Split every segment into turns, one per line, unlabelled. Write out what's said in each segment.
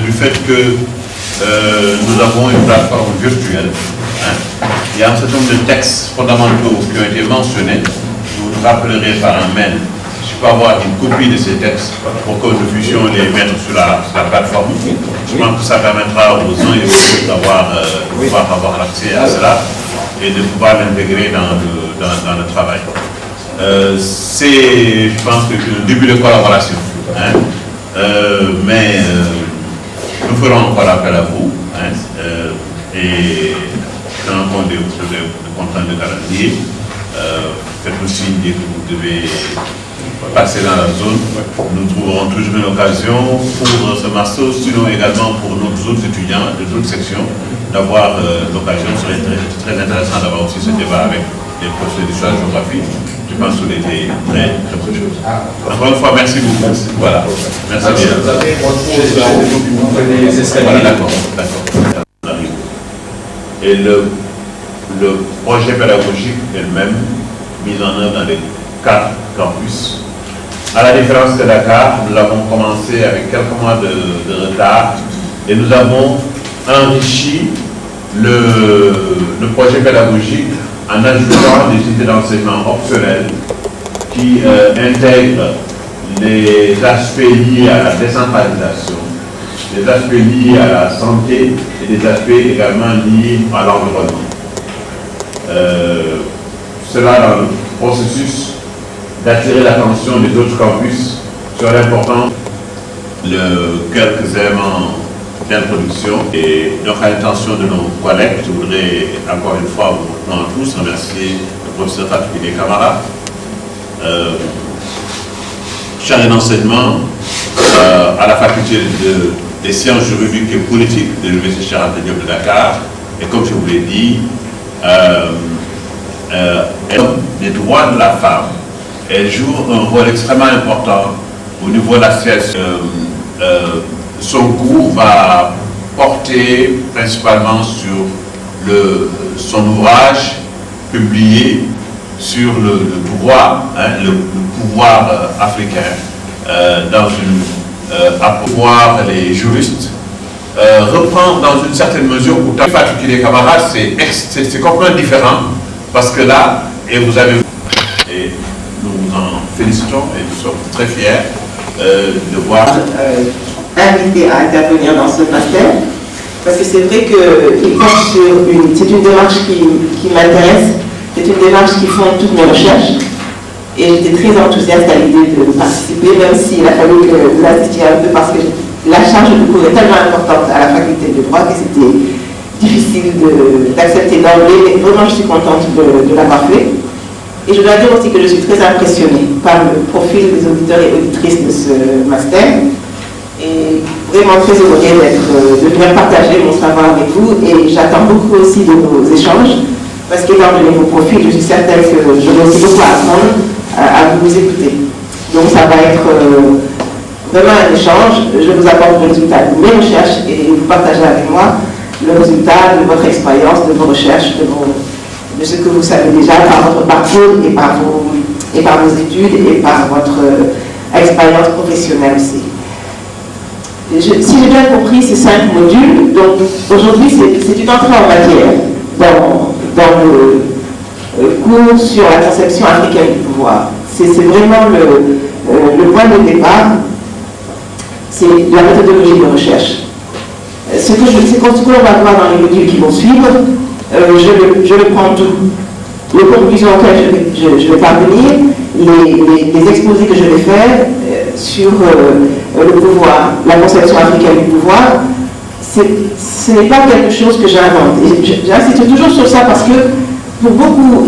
du fait que nous avons une plateforme virtuelle. Il y a un certain nombre de textes fondamentaux qui ont été mentionnés. Je vous rappellerai par un mail. Je peux avoir une copie de ces textes pour que nous puissions les mettre sur la plateforme. Je pense que ça permettra aux uns et aux autres de pouvoir avoir accès à cela et de pouvoir l'intégrer dans le travail. C'est, je pense, le début de collaboration. Mais nous ferons encore appel à vous. Et dans le compte de contraintes de calendrier, faites-nous signe dès que vous devez passer dans la zone. Nous trouverons toujours une occasion pour ce master, sinon également pour nos autres étudiants de d'autres sections, d'avoir l'occasion. Ce serait très intéressant d'avoir aussi ce débat avec les professeurs d'histoire et de géographie. Je pense que c'était très bonne chose. Encore une fois, merci beaucoup. Voilà. Merci bien. Voilà, d'accord. Et le projet pédagogique elle-même, mis en œuvre dans les 4 campus. À la différence de Dakar, nous l'avons commencé avec quelques mois de retard et nous avons enrichi le projet pédagogique en ajoutant des unités d'enseignement optionnelles qui intègrent les aspects liés à la décentralisation, des aspects liés à la santé et des aspects également liés à l'environnement. Cela dans le processus d'attirer l'attention des autres campus sur l'importance de quelques éléments d'introduction. Et donc à l'intention de nos collègues, je voudrais encore une fois vous tous remercier le professeur Fatou Camara, chargé d'enseignement à la faculté des sciences juridiques et politiques de l'Université Cheikh Anta Diop de Dakar. Et comme je vous l'ai dit, les droits de la femme, elle joue un rôle extrêmement important au niveau de la situation. Son cours va porter principalement sur son ouvrage publié sur le droit, le pouvoir africain, à pouvoir les juristes, reprend dans une certaine mesure, pour Fatou Kiné Camara, c'est complètement différent, parce que là, et vous avez... Et nous vous en félicitons et nous sommes très fiers de voir...
invité à intervenir dans ce master, parce que c'est vrai qu'il porte sur c'est une démarche qui m'intéresse, c'est une démarche qui fonde toutes mes recherches, et j'étais très enthousiaste à l'idée de participer, même s'il a fallu que vous assistiez un peu, parce que la charge de cours est tellement importante à la faculté de droit que c'était difficile d'accepter d'emblée, mais vraiment je suis contente de l'avoir fait. Et je dois dire aussi que je suis très impressionnée par le profil des auditeurs et auditrices de ce master. Et vraiment très honorée de venir partager mon savoir avec vous. Et j'attends beaucoup aussi de nos échanges, parce qu'étant donné vos profils, je suis certaine que j'aurai aussi beaucoup à apprendre à vous écouter. Donc ça va être vraiment un échange. Je vous apporte le résultat de mes recherches et vous partagez avec moi le résultat de votre expérience, de vos recherches, de ce que vous savez déjà par votre parcours et par vos études et par votre expérience professionnelle aussi. Si j'ai bien compris, ces 5 modules, donc aujourd'hui c'est une entrée en matière dans le cours sur la conception africaine du pouvoir. C'est vraiment le point de départ, c'est la méthodologie de recherche. Ce que l'on va voir dans les modules qui vont suivre, je le prends tout. Les conclusions auxquelles je vais parvenir, les exposés que je vais faire sur le pouvoir, la conception africaine du pouvoir, ce n'est pas quelque chose que j'invente. J'insiste toujours sur ça parce que pour beaucoup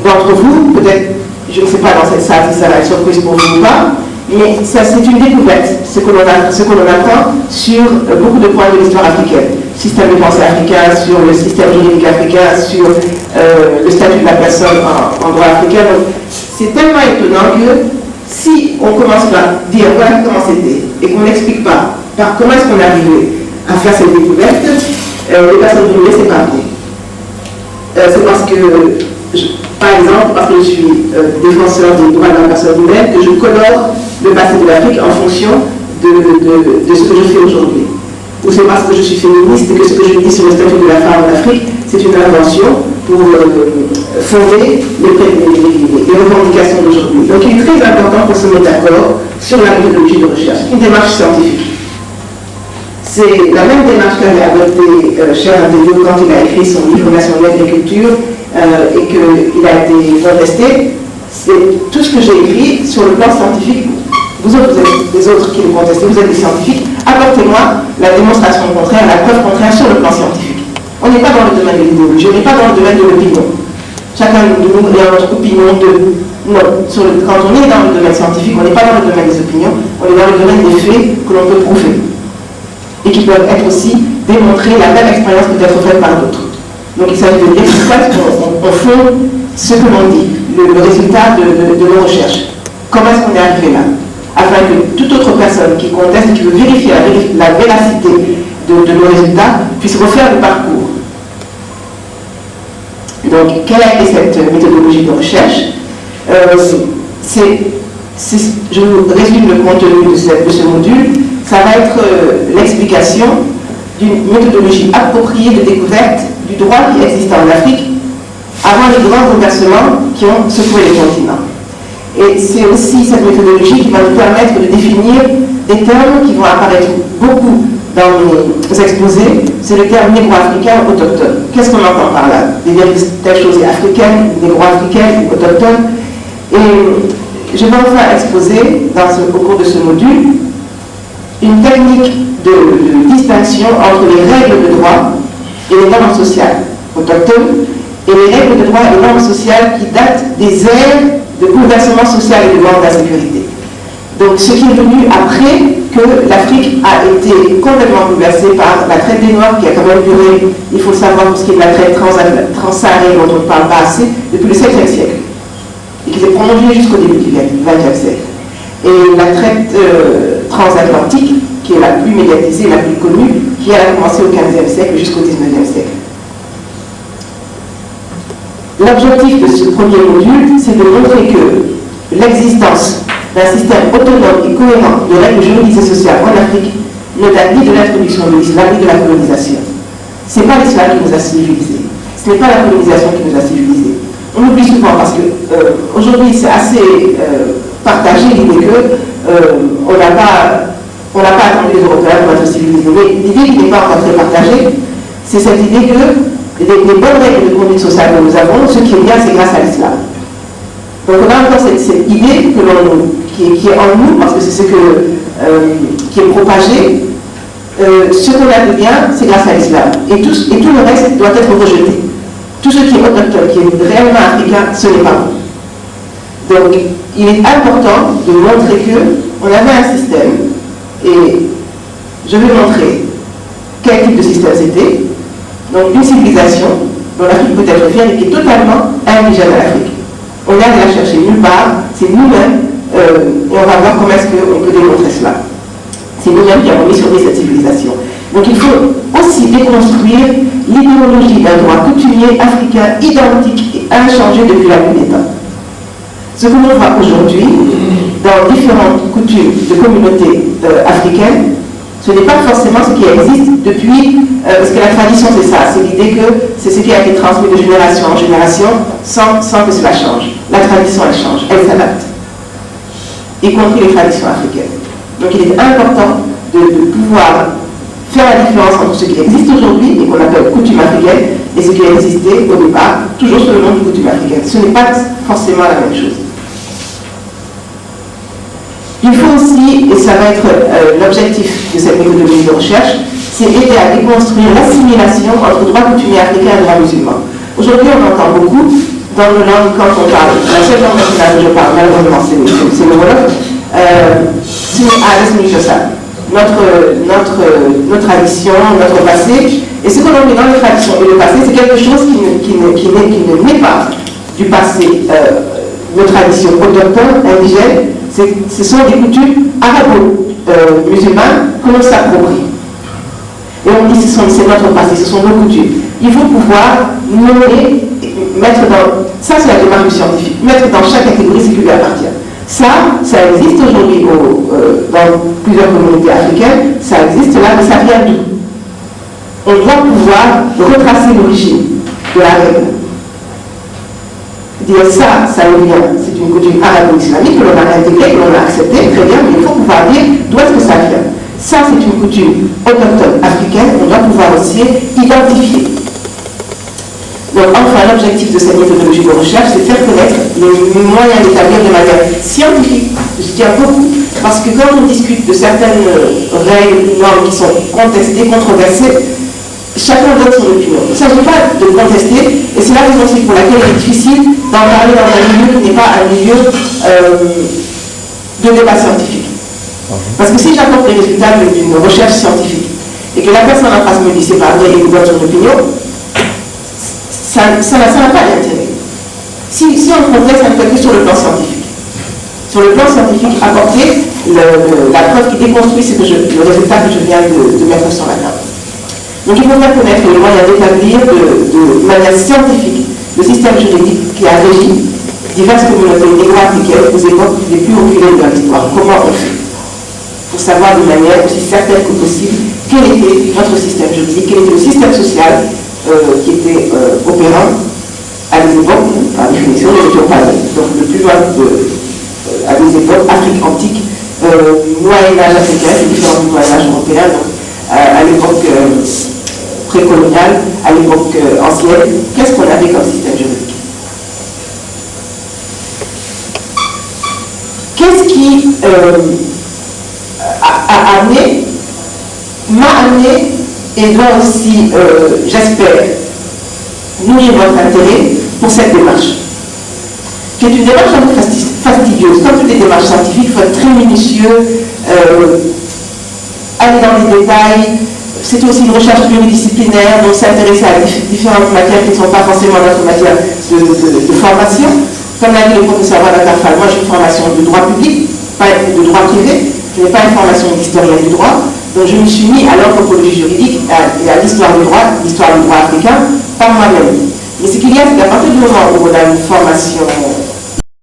d'entre vous, peut-être, je ne sais pas dans cette salle si ça va être surprise pour vous ou pas, mais c'est une découverte, ce que l'on apprend sur beaucoup de points de l'histoire africaine. Système de pensée africain, sur le système juridique africain, sur le statut de la personne en droit africain. C'est tellement étonnant que si on commence par dire voilà comment c'était et qu'on n'explique pas par comment est-ce qu'on est arrivé à faire cette découverte, les personnes vont nous laisser parler. C'est parce que, par exemple, parce que je suis défenseur des droits de la personne humaine, que je colore le passé de l'Afrique en fonction de ce que je fais aujourd'hui. ou c'est parce que je suis féministe que ce que je dis sur le statut de la femme en Afrique, c'est une invention pour fonder les revendications d'aujourd'hui. Donc il est très important qu'on se mette d'accord sur la méthodologie de recherche, une démarche scientifique. C'est la même démarche qu'avait adoptée Cheikh Anta Diop quand il a écrit son livre Nation de l'agriculture et qu'il a été contesté. C'est tout ce que j'ai écrit sur le plan scientifique. Vous autres, vous êtes des autres qui le contestez, vous êtes des scientifiques. Apportez-moi la démonstration contraire, la preuve contraire sur le plan scientifique. On n'est pas dans le domaine de l'idéologie, on n'est pas dans le domaine de l'opinion. Chacun de nous a notre opinion de... Non, quand on est dans le domaine scientifique, on n'est pas dans le domaine des opinions, on est dans le domaine des faits que l'on peut prouver. Et qui peuvent être aussi démontrés, la même expérience peut être faite par d'autres. Donc il s'agit de dire qu'on fonde ce que l'on dit, le résultat de nos recherches. Comment est-ce qu'on est arrivé là? Afin que toute autre personne qui conteste, qui veut vérifier la véracité de nos résultats, puisse refaire le parcours. Donc, quelle a été cette méthodologie de recherche? Je vous résume le contenu de ce module. Ça va être l'explication d'une méthodologie appropriée de découverte du droit qui existait en Afrique avant les grands bouleversements qui ont secoué les continents. Et c'est aussi cette méthodologie qui va nous permettre de définir des termes qui vont apparaître beaucoup dans mes exposés. C'est le terme négro-africain ou autochtone. Qu'est-ce qu'on entend par là? Telle chose est africaine, négro-africaine ou autochtone. Et je vais enfin exposer au cours de ce module une technique de distinction entre les règles de droit et les normes sociales autochtones et les règles de droit et les normes sociales qui datent des ères de bouleversement social et de manque d'insécurité. Donc ce qui est venu après que l'Afrique a été complètement bouleversée par la traite des Noirs qui a quand même duré, il faut le savoir pour ce qui est de la traite transsaharienne dont on ne parle pas assez, depuis le XVIe siècle et qui s'est prolongée jusqu'au début du XXe siècle. Et la traite transatlantique, qui est la plus médiatisée, la plus connue, qui a commencé au XVe siècle jusqu'au XIXe siècle. L'objectif de ce premier module, c'est de montrer que l'existence d'un système autonome et cohérent de règles juridiques et sociales en Afrique ne date ni de l'introduction de l'islam ni de la colonisation. Ce n'est pas l'islam qui nous a civilisés, ce n'est pas la colonisation qui nous a civilisés. On oublie souvent parce que aujourd'hui c'est assez partagé l'idée qu'on n'a pas attendu les Européens pour être civilisés. Mais l'idée qui n'est pas encore très partagée, c'est cette idée que les bonnes règles de conduite sociale que nous avons, ce qui est bien, c'est grâce à l'islam. Donc on a encore cette idée qui est en nous, parce que c'est ce qui est propagé. Ce qu'on a de bien, c'est grâce à l'islam. Et tout le reste doit être rejeté. Tout ce qui est autochtone, qui est réellement africain, ce n'est pas bon. Donc il est important de montrer qu'on avait un système, et je vais montrer quel type de système c'était. Donc une civilisation dont l'Afrique peut être fière et qui est totalement indigène à l'Afrique. On est allé la chercher nulle part, c'est nous-mêmes, et on va voir comment est-ce qu'on peut démontrer cela. C'est nous-mêmes qui avons mis sur pied cette civilisation. Donc il faut aussi déconstruire l'idéologie d'un droit coutumier africain identique et inchangé depuis la nuit des temps. Ce que l'on voit aujourd'hui dans différentes coutumes de communautés africaines, ce n'est pas forcément ce qui existe depuis, parce que la tradition c'est ça, c'est l'idée que c'est ce qui a été transmis de génération en génération sans que cela change. La tradition elle change, elle s'adapte, y compris les traditions africaines. Donc il est important de pouvoir faire la différence entre ce qui existe aujourd'hui et qu'on appelle coutume africaine et ce qui a existé au départ, toujours sous le nom de coutume africaine. Ce n'est pas forcément la même chose. Il faut aussi, et ça va être l'objectif de cette méthodologie de recherche, c'est aider à déconstruire l'assimilation entre droit coutumier africain et droit musulman. Aujourd'hui, on entend beaucoup dans nos langues quand on parle. La seule langue nationale que je parle, malheureusement, c'est le Wolof. Notre tradition, notre passé. Et ce que l'on met dans les traditions et le passé, c'est quelque chose qui ne naît pas du passé. Nos traditions autochtones, indigènes, ce sont des coutumes arabo-musulmanes que l'on s'approprie. Et on dit c'est notre passé, ce sont nos coutumes. Il faut pouvoir nommer, mettre dans... Ça, c'est la démarche scientifique. Mettre dans chaque catégorie ce qui lui appartient. Ça existe aujourd'hui dans plusieurs communautés africaines, ça existe là, mais ça vient d'où? on doit pouvoir retracer l'origine de la règle. Dire ça vient, c'est une coutume arabo-islamique que l'on a intégrée, que l'on a acceptée, très bien, mais il faut pouvoir dire d'où est-ce que ça vient. Ça, c'est une coutume autochtone africaine, on doit pouvoir aussi identifier. Donc, enfin, l'objectif de cette méthodologie de recherche, c'est de faire connaître les moyens d'établir de manière scientifique. Je tiens beaucoup, parce que quand on discute de certaines règles, normes qui sont contestées, controversées, chacun donne son opinion. Il ne s'agit pas de contester, et c'est la raison aussi pour laquelle il est difficile d'en parler dans un milieu qui n'est pas un milieu de débat scientifique. Parce que si j'apporte les résultats d'une recherche scientifique, et que la personne en face me dit c'est pas vrai et me donne son opinion, ça n'a pas d'intérêt. Si on conteste, ça ne fait que sur le plan scientifique. Sur le plan scientifique, apporter la preuve qui déconstruit le résultat que je viens de mettre sur la table. Donc il faut faire connaître les moyens d'établir de manière scientifique le système juridique qui a régi diverses communautés négro-africaines aux époques les plus reculées de leur histoire. Comment on fait pour savoir de manière aussi certaine que possible quel était notre système juridique, quel était le système social qui était opérant à des époques, par définition, nous n'étions pas donc le plus loin à des époques, Afrique antique, Moyen-Âge africain, c'est différent du Moyen-Âge européen, donc à l'époque précoloniale, à l'époque ancienne, qu'est-ce qu'on avait comme système juridique? Qu'est-ce qui m'a amené et doit aussi, j'espère, nourrir votre intérêt pour cette démarche, qui est une démarche un peu fastidieuse. Comme toutes les démarches scientifiques, il faut être très minutieux, aller dans les détails. C'est aussi une recherche pluridisciplinaire, donc s'intéresser à différentes matières qui ne sont pas forcément notre matière de formation. Comme l'a dit le professeur Wadakafal, moi j'ai une formation de droit public, pas de droit privé, je n'ai pas une formation d'historien du droit, donc je me suis mis à l'anthropologie juridique et à l'histoire du droit africain, par moi-même. Mais ce qu'il y a, c'est qu'à partir du moment où on a une formation